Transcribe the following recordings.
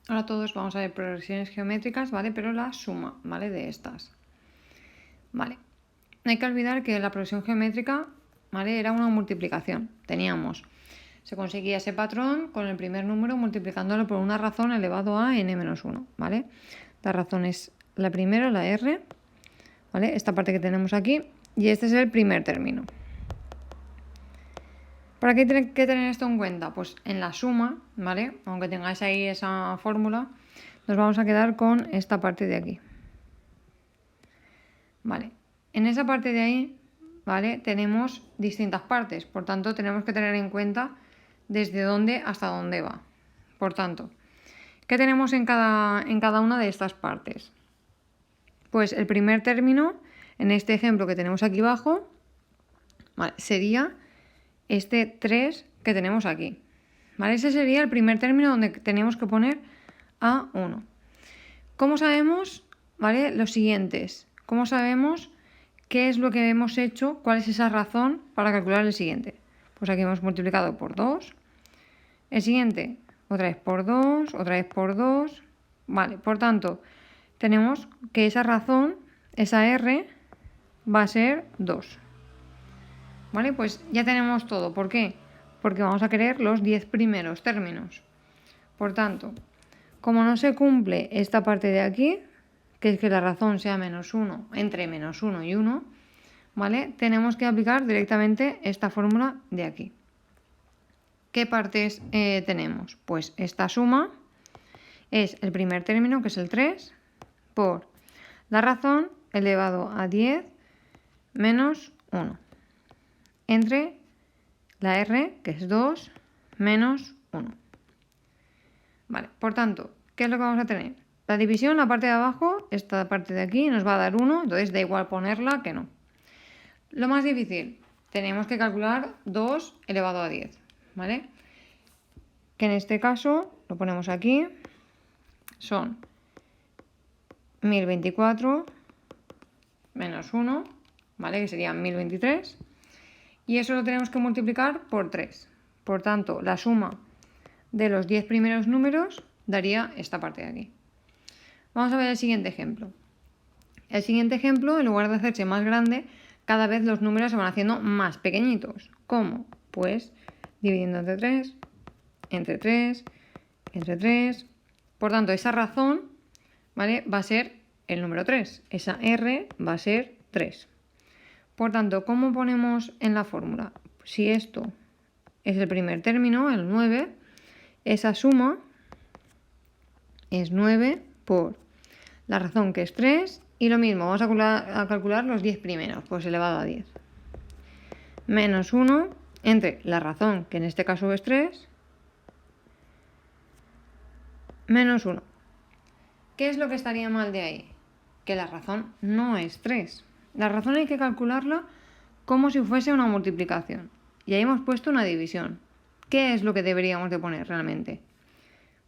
Ahora todos vamos a ver progresiones geométricas, ¿vale? Pero la suma, ¿vale? De estas. Vale. No hay que olvidar que la progresión geométrica, ¿vale? Era una multiplicación. Se conseguía ese patrón con el primer número multiplicándolo por una razón elevado a n-1, ¿vale? La razón es la primera, la r, ¿vale? Esta parte que tenemos aquí, y este es el primer término. ¿Para qué hay que tener esto en cuenta? Pues en la suma, ¿vale? Aunque tengáis ahí esa fórmula, nos vamos a quedar con esta parte de aquí. Vale. En esa parte de ahí, ¿vale? Tenemos distintas partes, por tanto tenemos que tener en cuenta desde dónde hasta dónde va. Por tanto, ¿qué tenemos en cada una de estas partes? Pues el primer término, en este ejemplo que tenemos aquí abajo, ¿vale? Sería este 3 que tenemos aquí. ¿Vale? Ese sería el primer término donde tenemos que poner A1. ¿Cómo sabemos, ¿vale? Los siguientes. ¿Cómo sabemos qué es lo que hemos hecho? ¿Cuál es esa razón para calcular el siguiente? Pues aquí hemos multiplicado por 2. El siguiente, otra vez por 2, otra vez por 2. Vale, por tanto, tenemos que esa razón, esa R, va a ser 2. ¿Vale? Pues ya tenemos todo. ¿Por qué? Porque vamos a querer los 10 primeros términos. Por tanto, como no se cumple esta parte de aquí, que es que la razón sea -1, entre -1 y 1, ¿vale? Tenemos que aplicar directamente esta fórmula de aquí. ¿Qué partes tenemos? Pues esta suma es el primer término, que es el 3, por la razón elevado a 10 menos 1, entre la r, que es 2, menos 1. Vale, por tanto, ¿qué es lo que vamos a tener? La división, la parte de abajo, esta parte de aquí, nos va a dar 1, entonces da igual ponerla que no. Lo más difícil, tenemos que calcular 2 elevado a 10, ¿vale? Que en este caso, lo ponemos aquí, son 1024 menos 1, ¿vale? Que serían 1023. Y eso lo tenemos que multiplicar por 3. Por tanto, la suma de los 10 primeros números daría esta parte de aquí. Vamos a ver el siguiente ejemplo. El siguiente ejemplo, en lugar de hacerse más grande, cada vez los números se van haciendo más pequeñitos. ¿Cómo? Pues dividiendo entre 3, entre 3, entre 3. Por tanto, esa razón, ¿vale? Va a ser el número 3. Esa R va a ser 3. Por tanto, ¿cómo ponemos en la fórmula? Si esto es el primer término, el 9, esa suma es 9 por la razón, que es 3, y lo mismo, vamos a calcular los 10 primeros, pues elevado a 10. Menos 1 entre la razón, que en este caso es 3, menos 1. ¿Qué es lo que estaría mal de ahí? Que la razón no es 3. La razón hay que calcularla como si fuese una multiplicación. Y ahí hemos puesto una división. ¿Qué es lo que deberíamos de poner realmente?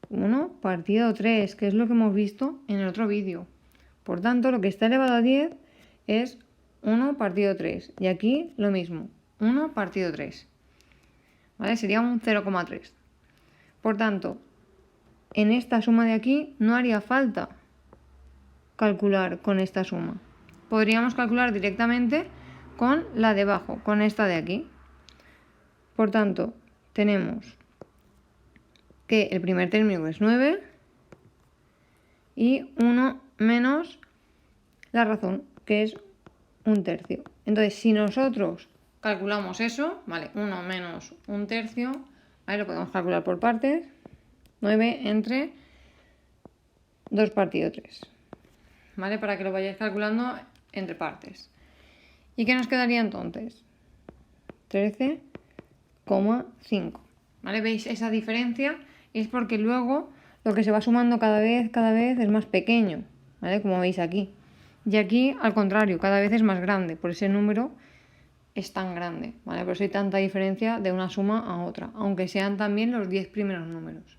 1 partido 3, que es lo que hemos visto en el otro vídeo. Por tanto, lo que está elevado a 10 es 1 partido 3. Y aquí lo mismo, 1 partido 3. ¿Vale? Sería un 0,3. Por tanto, en esta suma de aquí no haría falta calcular con esta suma. Podríamos calcular directamente con la de abajo, con esta de aquí. Por tanto, tenemos que el primer término es 9 y 1 menos la razón, que es 1/3. Entonces, si nosotros calculamos eso, ¿vale? 1 menos 1/3, ahí lo podemos calcular por partes. 9 entre 2 partido 3. ¿Vale? Para que lo vayáis calculando entre partes. ¿Y qué nos quedaría entonces? 13,5. ¿Vale? ¿Veis esa diferencia? Es porque luego lo que se va sumando cada vez es más pequeño, ¿vale? Como veis aquí. Y aquí, al contrario, cada vez es más grande. Por ese número es tan grande, ¿vale? Por eso hay tanta diferencia de una suma a otra, aunque sean también los 10 primeros números.